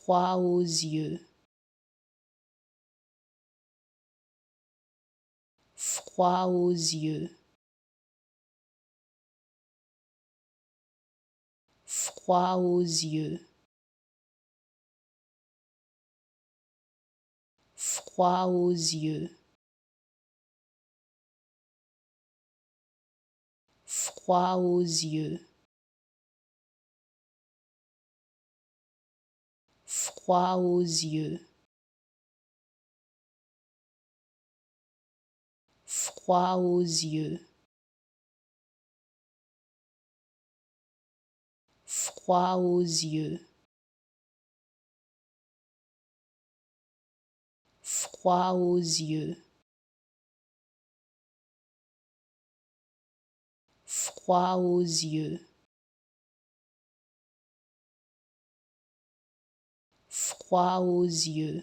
froid aux yeux, froid aux yeux, froid aux yeux, froid aux yeux, froid aux yeux, froid aux yeux, froid aux yeux, froid aux yeux, froid aux yeux, froid aux yeux, froid aux yeux,